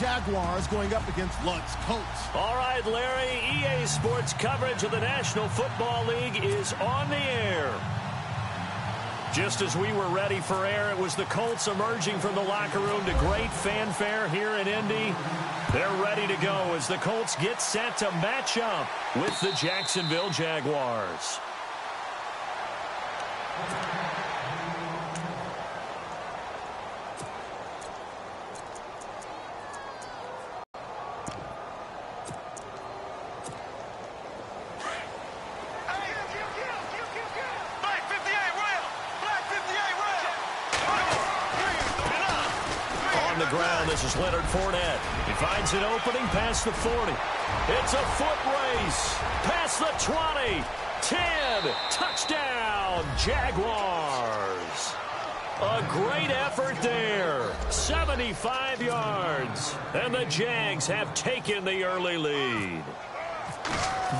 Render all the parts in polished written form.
Jaguars going up against Luck's Colts. All right, Larry, EA Sports coverage of the National Football League is on the air. Just as we were ready for air, it was the Colts emerging from the locker room to great fanfare here in Indy. They're ready to go as the Colts get set to match up with the Jacksonville Jaguars. This is Leonard Fournette. He finds an opening past the 40. It's a foot race. Past the 20. 10. Touchdown, Jaguars. A great effort there. 75 yards. And the Jags have taken the early lead.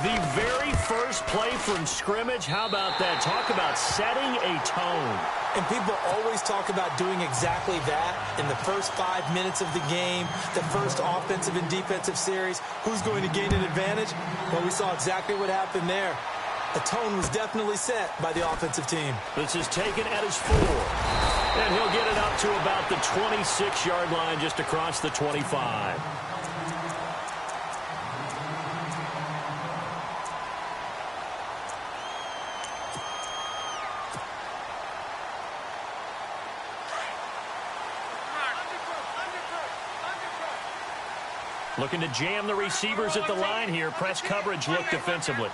The very first play from scrimmage, how about that? Talk about setting a tone. And people always talk about doing exactly that in the first 5 minutes of the game, the first offensive and defensive series. Who's going to gain an advantage? Well, we saw exactly what happened there. A tone was definitely set by the offensive team. This is taken at his 4. And he'll get it up to about the 26-yard line just across the 25. Looking to jam the receivers at the line here. Press coverage look defensively.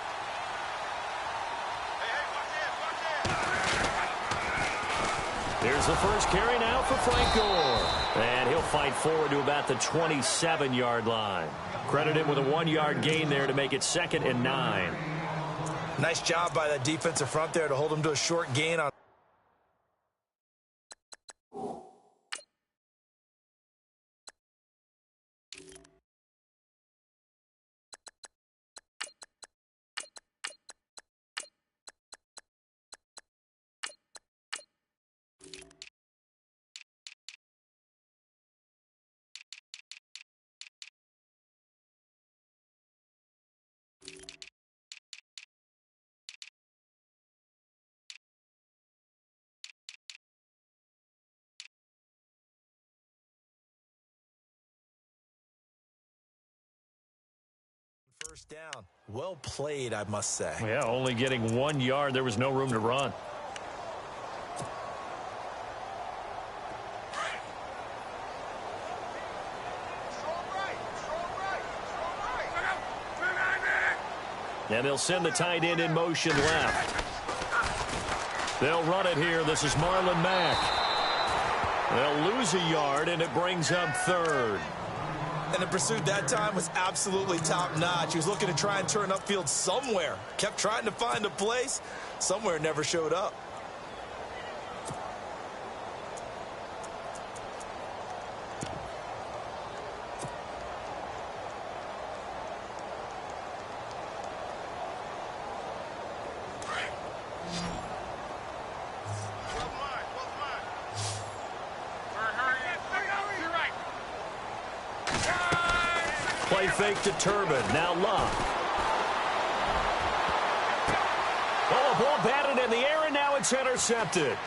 Here's the first carry now for Frank Gore. And he'll fight forward to about the 27-yard line. Credit him with a 1-yard gain there to make it 2nd and 9. Nice job by that defensive front there to hold him to a short gain on. First down. Well played, I must say. Yeah, only getting 1 yard. There was no room to run. And they'll send the tight end in motion left. They'll run it here. This is Marlon Mack. They'll lose a yard, and it brings up 3rd. And the pursuit that time was absolutely top-notch. He was looking to try and turn upfield somewhere. Kept trying to find a place. Somewhere never showed up. Play fake to Turbin. Now Love. Oh, a ball batted in the air, and now it's intercepted.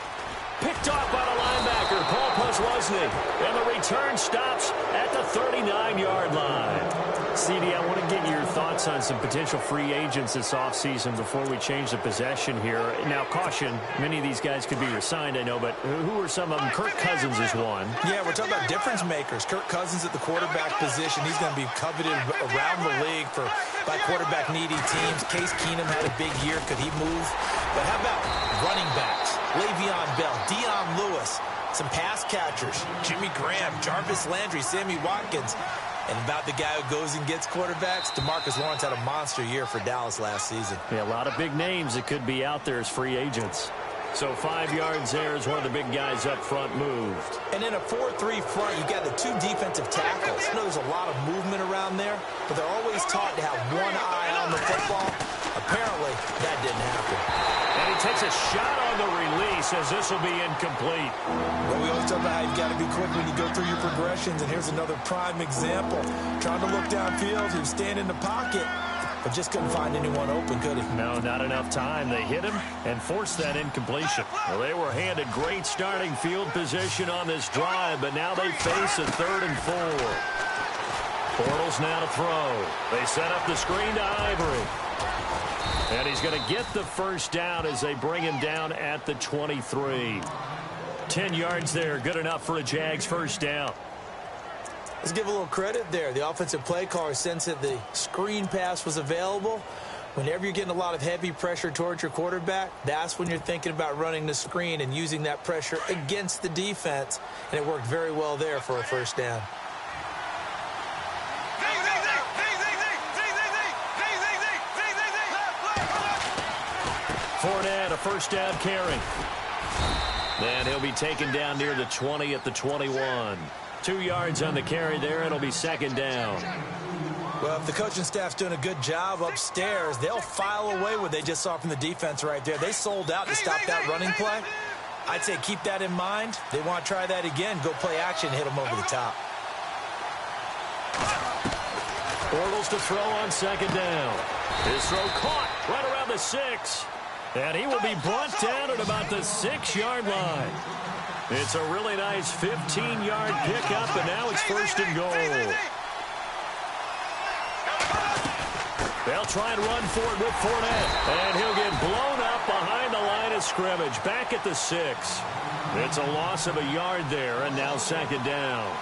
Picked off by the linebacker, Paul Posluszny. And the return stops at the 39-yard line. CD, I want to get your thoughts on some potential free agents this offseason before we change the possession here. Now, caution, many of these guys could be resigned, I know, but who are some of them? Kirk Cousins is one. Yeah, we're talking about difference makers. Kirk Cousins at the quarterback position. He's going to be coveted around the league by quarterback-needy teams. Case Keenum had a big year. Could he move? But how about running backs? Le'Veon Bell, Dion Lewis, some pass catchers, Jimmy Graham, Jarvis Landry, Sammy Watkins. And about the guy who goes and gets quarterbacks, DeMarcus Lawrence had a monster year for Dallas last season. Yeah, a lot of big names that could be out there as free agents. So 5 yards there as one of the big guys up front moved. And in a 4-3 front, you got the 2 defensive tackles. No, there's a lot of movement around there, but they're always taught to have one eye on the football. Apparently, that didn't happen. And he takes a shot on the release as this will be incomplete. Well, we always talk about how you've got to be quick when you go through your progressions, and here's another prime example. Trying to look downfield, he was standing in the pocket, but just couldn't find anyone open, could he? No, not enough time. They hit him and forced that incompletion. Well, they were handed great starting field position on this drive, but now they face a 3rd and 4. Bortles now to throw. They set up the screen to Ivory. And he's going to get the first down as they bring him down at the 23. 10 yards there, good enough for a Jags first down. Let's give a little credit there. The offensive play caller sensed that the screen pass was available. Whenever you're getting a lot of heavy pressure towards your quarterback, that's when you're thinking about running the screen and using that pressure against the defense. And it worked very well there for a first down. Fournette, a first down carry. And he'll be taken down near the 20 at the 21. 2 yards on the carry there. It'll be second down. Well, if the coaching staff's doing a good job upstairs, they'll file away what they just saw from the defense right there. They sold out to stop that running play. I'd say keep that in mind. They want to try that again. Go play action, hit them over the top. Bortles to throw on second down. His throw caught right around the 6. And he will be brought down at about the 6-yard line. It's a really nice 15-yard pickup, and now it's first and goal. They'll try and run for it with Fournette. And he'll get blown up behind the line of scrimmage, back at the 6. It's a loss of a yard there, and now second down.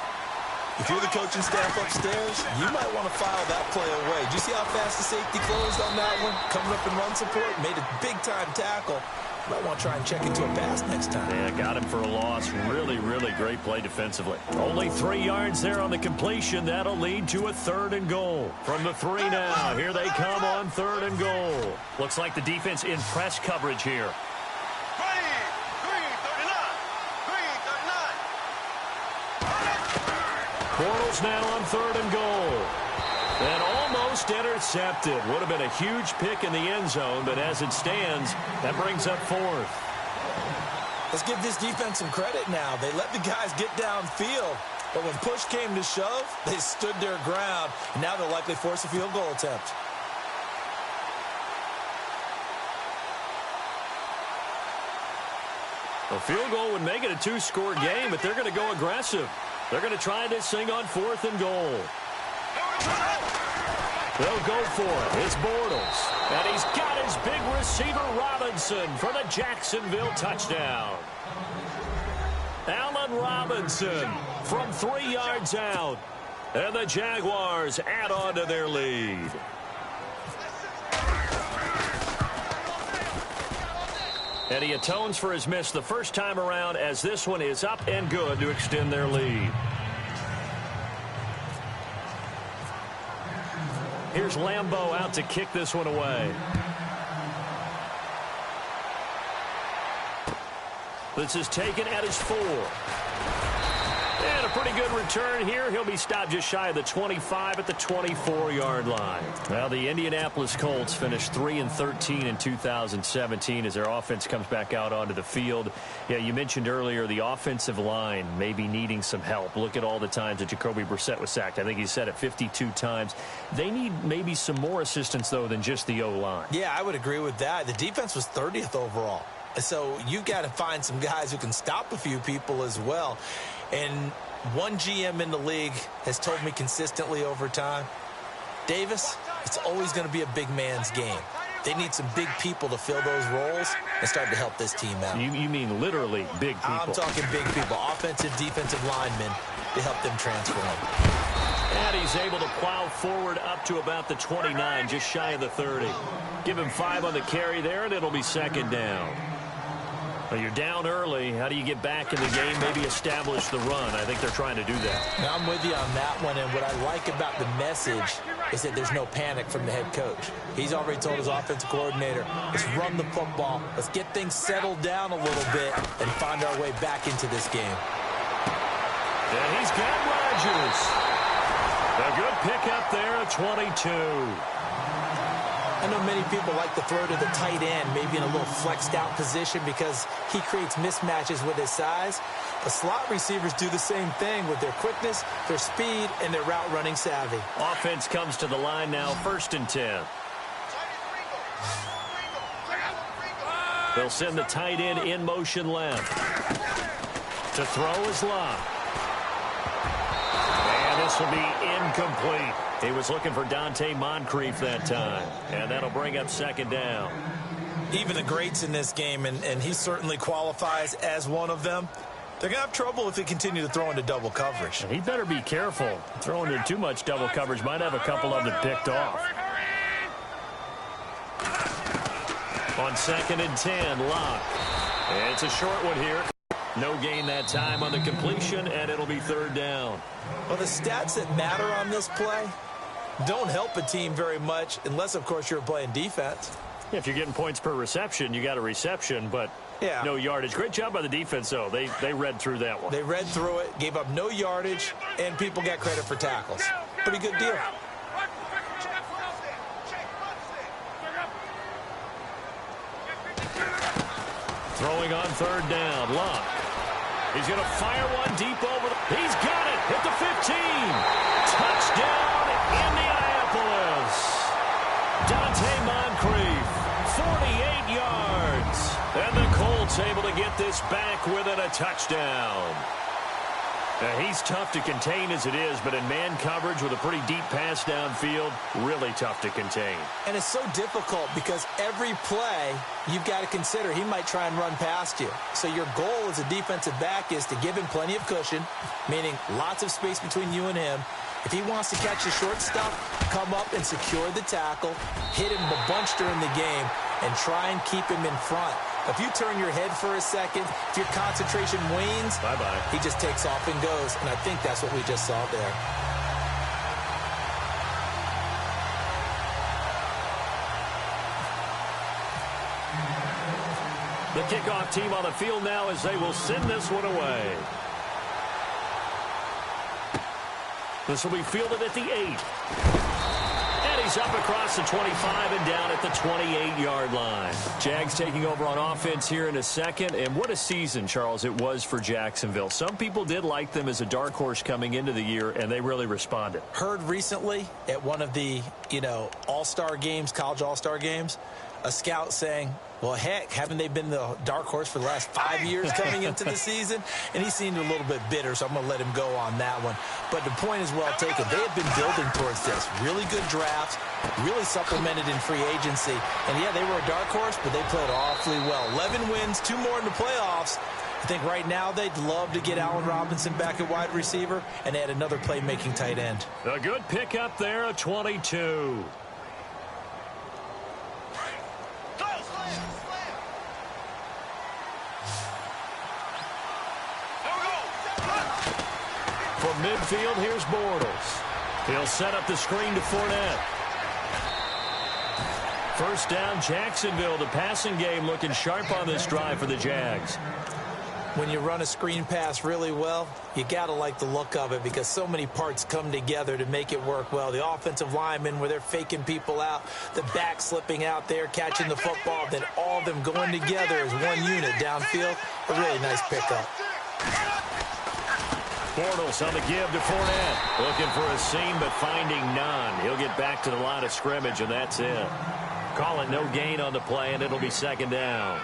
If you're the coaching staff upstairs, you might want to file that play away. Did you see how fast the safety closed on that one? Coming up in run support, made a big-time tackle. You might want to try and check into a pass next time. Yeah, got him for a loss. Really, really great play defensively. Only 3 yards there on the completion. That'll lead to a 3rd and goal. From the 3 now, here they come on 3rd and goal. Looks like the defense in press coverage here. Bortles now on 3rd and goal. And almost intercepted. Would have been a huge pick in the end zone, but as it stands, that brings up 4th. Let's give this defense some credit now. They let the guys get downfield, but when push came to shove, they stood their ground, and now they'll likely force a field goal attempt. A field goal would make it a 2-score game, but they're going to go aggressive. They're going to try this thing on 4th and goal. They'll go for it. It's Bortles. And he's got his big receiver Robinson for the Jacksonville touchdown. Allen Robinson from 3 yards out. And the Jaguars add on to their lead. And he atones for his miss the first time around as this one is up and good to extend their lead. Here's Lambeau out to kick this one away. This is taken at his 4. And a pretty good return here. He'll be stopped just shy of the 25 at the 24-yard line. Well, the Indianapolis Colts finished 3-13 in 2017 as their offense comes back out onto the field. Yeah, you mentioned earlier the offensive line may be needing some help. Look at all the times that Jacoby Brissett was sacked. I think he said it 52 times. They need maybe some more assistance, though, than just the O-line. Yeah, I would agree with that. The defense was 30th overall. So you got to find some guys who can stop a few people as well. And one GM in the league has told me consistently over time, Davis, it's always going to be a big man's game. They need some big people to fill those roles and start to help this team out. You mean literally big people? I'm talking big people, offensive, defensive linemen to help them transform. And he's able to plow forward up to about the 29, just shy of the 30. Give him 5 on the carry there, and it'll be second down. Well, you're down early. How do you get back in the game, maybe establish the run? I think they're trying to do that. Now, I'm with you on that one, and what I like about the message is that there's no panic from the head coach. He's already told his offensive coordinator, let's run the football, let's get things settled down a little bit, and find our way back into this game. And he's got Rodgers. pickup there of 22. I know many people like to throw to the tight end, maybe in a little flexed out position because he creates mismatches with his size. The slot receivers do the same thing with their quickness, their speed, and their route running savvy. Offense comes to the line now, 1st and 10. They'll send the tight end in motion left. To throw is Locke. And this will be incomplete. He was looking for Dante Moncrief that time. And that'll bring up 2nd down. Even the greats in this game, and he certainly qualifies as one of them, they're going to have trouble if they continue to throw into double coverage. He better be careful. Throwing into too much double coverage might have a couple of them picked off. On 2nd and 10, Locke. It's a short one here. No gain that time on the completion, and it'll be 3rd down. Well, the stats that matter on this play don't help a team very much unless, of course, you're playing defense. If you're getting points per reception, you got a reception, but no yardage. Great job by the defense, though. They read through that one. They read through it, gave up no yardage, and people got credit for tackles. Pretty good deal. Throwing on 3rd down, Locke. He's going to fire one deep over. He's got it. Hit the 15. Touchdown, Indianapolis. Dante Moncrief, 48 yards. And the Colts able to get this back within a touchdown. Now, he's tough to contain as it is, but in man coverage with a pretty deep pass downfield, really tough to contain. And it's so difficult because every play you've got to consider he might try and run past you. So your goal as a defensive back is to give him plenty of cushion, meaning lots of space between you and him. If he wants to catch the short stuff, come up and secure the tackle, hit him a bunch during the game, and try and keep him in front. If you turn your head for a second, if your concentration wanes, bye-bye. He just takes off and goes, and I think that's what we just saw there. The kickoff team on the field now as they will send this one away. This will be fielded at the 8. And he's up across the 25 and down at the 28-yard line. Jags taking over on offense here in a second. And what a season, Charles, it was for Jacksonville. Some people did like them as a dark horse coming into the year, and they really responded. Heard recently at one of the, all-star games, college all-star games, a scout saying, well, heck, haven't they been the dark horse for the last 5 years coming into the season? And he seemed a little bit bitter, so I'm going to let him go on that one. But the point is well taken. They have been building towards this. Really good drafts, really supplemented in free agency. And, yeah, they were a dark horse, but they played awfully well. 11 wins, 2 more in the playoffs. I think right now they'd love to get Allen Robinson back at wide receiver and add another playmaking tight end. A good pickup there at 22. From midfield, here's Bortles. He'll set up the screen to Fournette. First down, Jacksonville. The passing game looking sharp on this drive for the Jags. When you run a screen pass really well, you got to like the look of it because so many parts come together to make it work well. The offensive linemen where they're faking people out, the back slipping out there, catching the football, then all of them going together as one unit downfield. A really nice pickup. Bortles on the give to Fournette. Looking for a seam, but finding none. He'll get back to the line of scrimmage, and that's it. Calling no gain on the play, and it'll be 2nd down.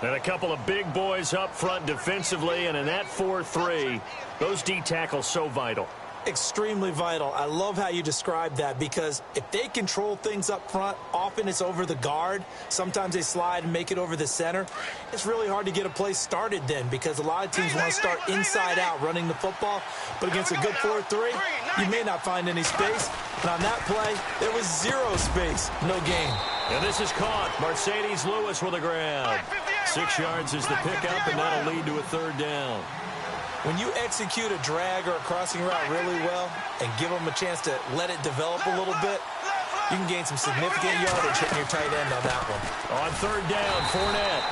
And a couple of big boys up front defensively, and in that 4-3, those D tackles so vital. Extremely vital. I love how you describe that because if they control things up front, often it's over the guard. Sometimes they slide and make it over the center. It's really hard to get a play started then because a lot of teams want to start inside out running the football. But against a good 4-3, you may not find any space. And on that play, there was 0 space. No gain. And this is caught. Mercedes Lewis with a grab. 6 yards is the pickup, and that'll lead to a 3rd down. When you execute a drag or a crossing route really well and give them a chance to let it develop a little bit, you can gain some significant yardage hitting your tight end on that one. On 3rd down, Fournette.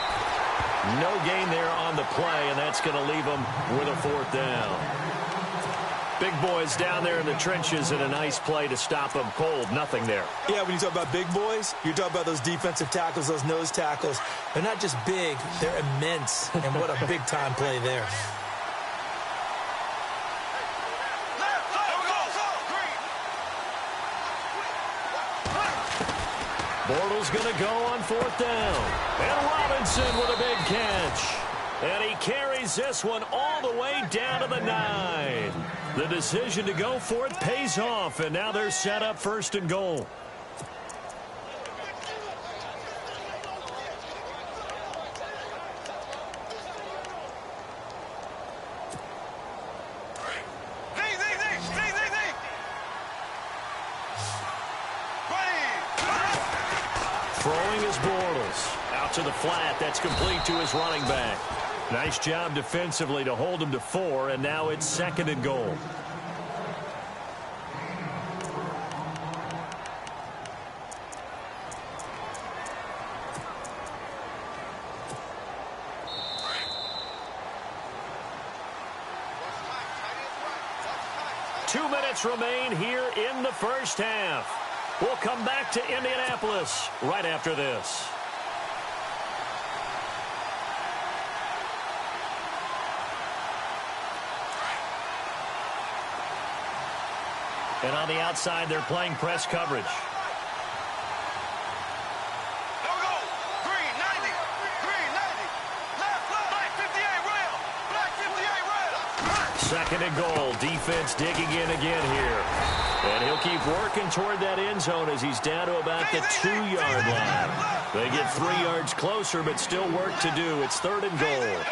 No gain there on the play, and that's going to leave them with a 4th down. Big boys down there in the trenches, and a nice play to stop them cold. Nothing there. Yeah, when you talk about big boys, you're talking about those defensive tackles, those nose tackles. They're not just big, they're immense. And what a big-time play there. Bortles going to go on 4th down. And Robinson with a big catch. And he carries this one all the way down to the 9. The decision to go for it pays off, and now they're set up 1st and goal. Throwing is Bortles. Out to the flat. That's complete to his running back. Nice job defensively to hold him to 4, and now it's 2nd and goal. Two minutes remain here in the first half. We'll come back to Indianapolis right after this. And on the outside, they're playing press coverage. Second and goal. Defense digging in again here. And he'll keep working toward that end zone as he's down to about the 2-yard line. They get 3 yards closer, but still work to do. It's 3rd and goal.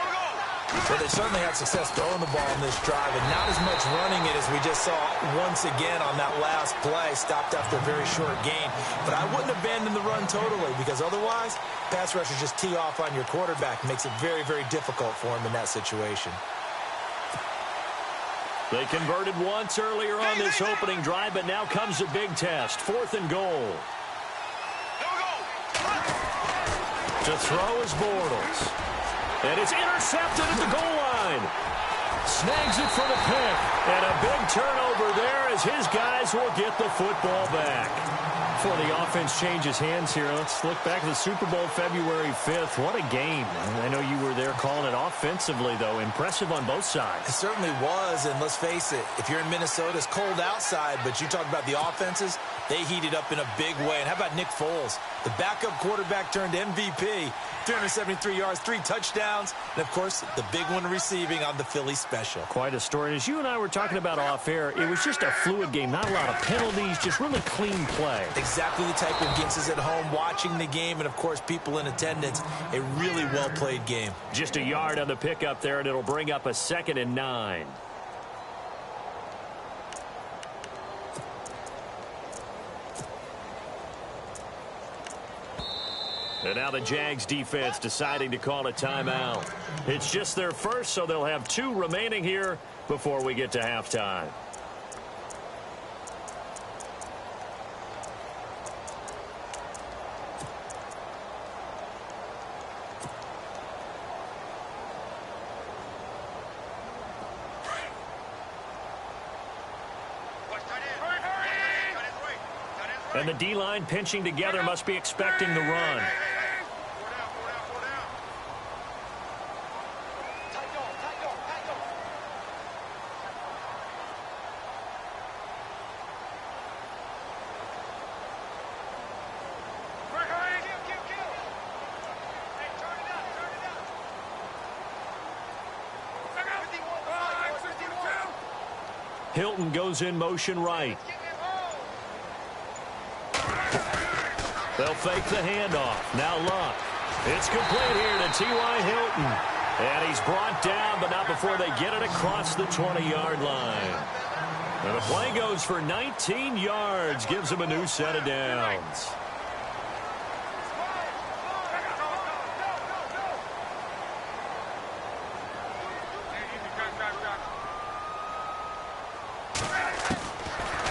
Well, they certainly had success throwing the ball in this drive, and not as much running it as we just saw once again on that last play, stopped after a very short gain. But I wouldn't abandon the run totally, because otherwise, pass rushers just tee off on your quarterback. It makes it very, very difficult for him in that situation. They converted once earlier on this opening drive, but now comes a big test. 4th and goal. To throw is Bortles. And it's intercepted at the goal line. Snags it for the pick. And a big turnover there as his guys will get the football back. Before the offense changes hands here, let's look back at the Super Bowl February 5th. What a game. I know you were there calling it offensively, though. Impressive on both sides. It certainly was, and let's face it, if you're in Minnesota, it's cold outside, but you talk about the offenses, they heated up in a big way. And how about Nick Foles? The backup quarterback turned MVP. 373 yards, 3 touchdowns, and, of course, the big one receiving on the Philly special. Quite a story. As you and I were talking about off air, it was just a fluid game. Not a lot of penalties, just really clean play. Exactly the type of games at home, watching the game, and, of course, people in attendance. A really well-played game. Just a yard on the pickup there, and it'll bring up a 2nd and 9. And now the Jags defense deciding to call a timeout. It's just their first, so they'll have 2 remaining here before we get to halftime. And the D-line pinching together must be expecting the run. Hilton goes in motion right. They'll fake the handoff. Now Luck. It's complete here to T.Y. Hilton. And he's brought down, but not before they get it across the 20-yard line. And the play goes for 19 yards. Gives him a new set of downs.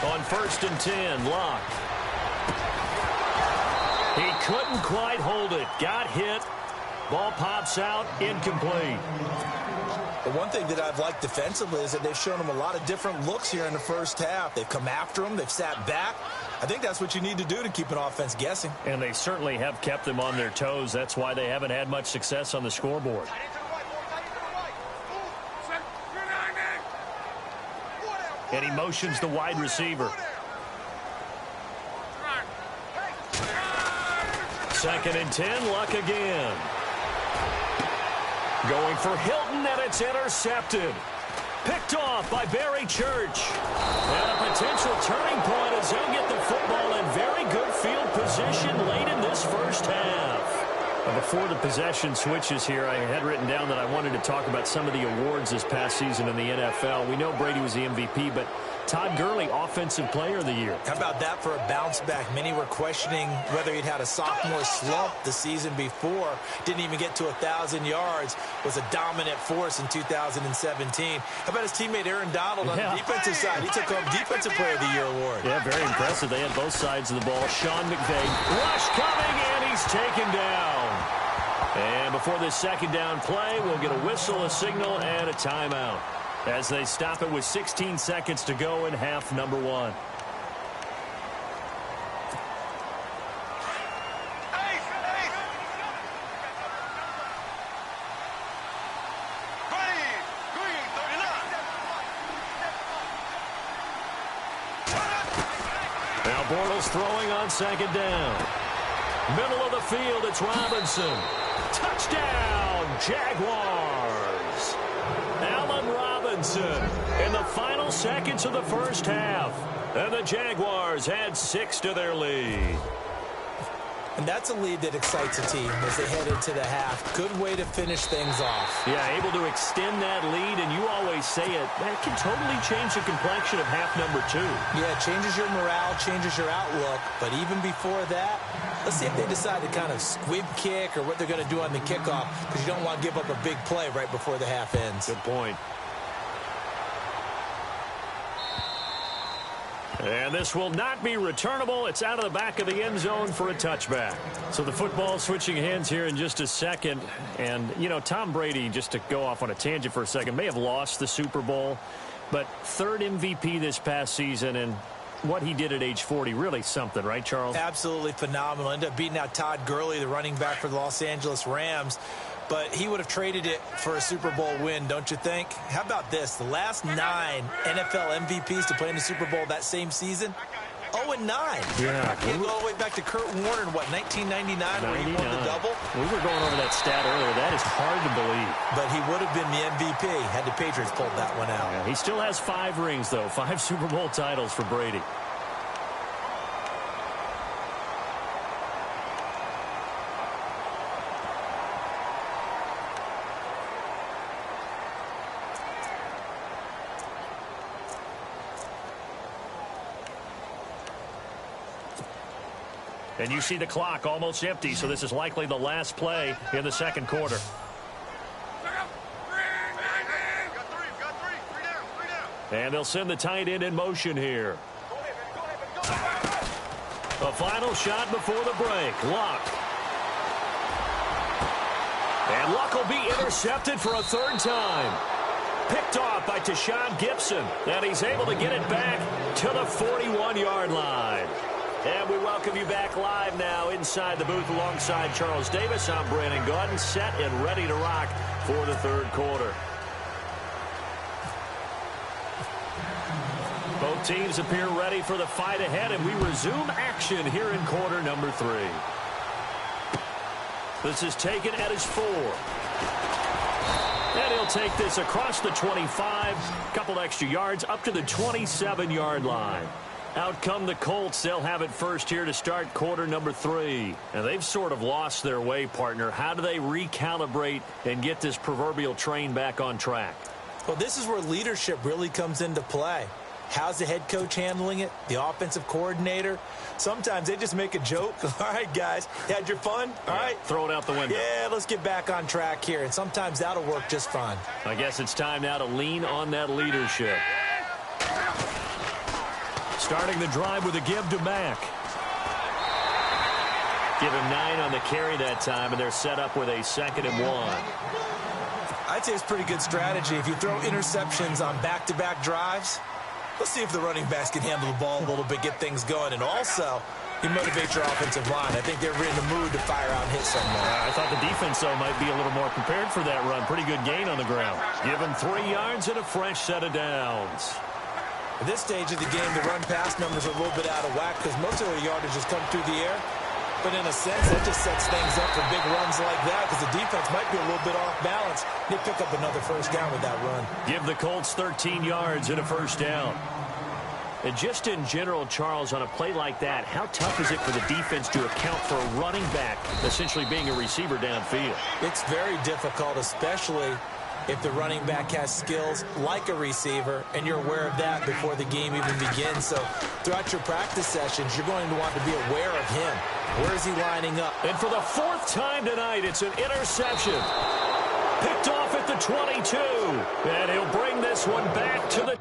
On 1st and 10, Luck. He couldn't quite hold it. Got hit. Ball pops out. Incomplete. But one thing that I've liked defensively is that they've shown them a lot of different looks here in the first half. They've come after them. They've sat back. I think that's what you need to do to keep an offense guessing. And they certainly have kept them on their toes. That's why they haven't had much success on the scoreboard. And he motions the wide receiver. Second and 10, Luck again. Going for Hilton, and it's intercepted. Picked off by Barry Church. And a potential turning point as he'll get the football in very good field position late in this first half. Before the possession switches here, I had written down that I wanted to talk about some of the awards this past season in the NFL. We know Brady was the MVP, but Todd Gurley, Offensive Player of the Year. How about that for a bounce back? Many were questioning whether he'd had a sophomore slump the season before. Didn't even get to 1,000 yards. Was a dominant force in 2017. How about his teammate Aaron Donald on the defensive side? He took home Defensive Player of the Year award. Yeah, very impressive. They had both sides of the ball. Sean McVay, rush coming, and he's taken down. And before this second down play, we'll get a whistle, a signal, and a timeout as they stop it with 16 seconds to go in half number one. Now Bortles throwing on second down. Middle of the field, it's Robinson. Touchdown, Jaguars. Allen Robinson in the final seconds of the first half. And the Jaguars add 6 to their lead. And that's a lead that excites a team as they head into the half. Good way to finish things off. Yeah, able to extend that lead, and you always say it, that can totally change the complexion of half number two. Yeah, it changes your morale, changes your outlook. But even before that, let's see if they decide to kind of squib kick or what they're going to do on the kickoff, because you don't want to give up a big play right before the half ends. Good point. And this will not be returnable. It's out of the back of the end zone for a touchback. So the football switching hands here in just a second. And, you know, Tom Brady, just to go off on a tangent for a second, may have lost the Super Bowl, but third MVP this past season, and what he did at age 40, really something, right, Charles? Absolutely phenomenal. Ended up beating out Todd Gurley, the running back for the Los Angeles Rams. But he would have traded it for a Super Bowl win, don't you think? How about this? The last 9 NFL MVPs to play in the Super Bowl that same season, 0-9. Yeah. Can't go all the way back to Kurt Warner in, what, 1999, where he won the double? We were going over that stat earlier. That is hard to believe. But he would have been the MVP had the Patriots pulled that one out. Yeah, he still has 5 rings, though. 5 Super Bowl titles for Brady. And you see the clock almost empty, so this is likely the last play in the second quarter. And they'll send the tight end in motion here. A final shot before the break. Luck. And Luck will be intercepted for a third time. Picked off by Tashawn Gibson. And he's able to get it back to the 41-yard line. And we welcome you back live now inside the booth alongside Charles Davis. I'm Brandon Gaudin, set and ready to rock for the third quarter. Both teams appear ready for the fight ahead, and we resume action here in quarter number 3. This is taken at his 4. And he'll take this across the 25, couple extra yards up to the 27-yard line. Out come the Colts. They'll have it first here to start quarter number 3. And they've sort of lost their way, partner. How do they recalibrate and get this proverbial train back on track? Well, this is where leadership really comes into play. How's the head coach handling it? The offensive coordinator? Sometimes they just make a joke. All right, guys, had your fun? All right. Throw it out the window. Yeah, let's get back on track here. And sometimes that'll work just fine. I guess it's time now to lean on that leadership. Starting the drive with a give to Mack. Give him 9 on the carry that time, and they're set up with a 2nd and 1. I'd say it's pretty good strategy. If you throw interceptions on back-to-back drives, let's see if the running backs can handle the ball a little bit, get things going, and also you motivate your offensive line. I think they're in the mood to fire out and hit someone. I thought the defense, though, might be a little more prepared for that run. Pretty good gain on the ground. Given 3 yards and a fresh set of downs. At this stage of the game, the run-pass numbers are a little bit out of whack because most of their yardage has come through the air. But in a sense, that just sets things up for big runs like that because the defense might be a little bit off balance. They pick up another first down with that run. Give the Colts 13 yards and a first down. And just in general, Charles, on a play like that, how tough is it for the defense to account for a running back essentially being a receiver downfield? It's very difficult, especially if the running back has skills like a receiver, and you're aware of that before the game even begins. So throughout your practice sessions, you're going to want to be aware of him. Where is he lining up? And for the 4th time tonight, it's an interception. Picked off at the 22. And he'll bring this one back to the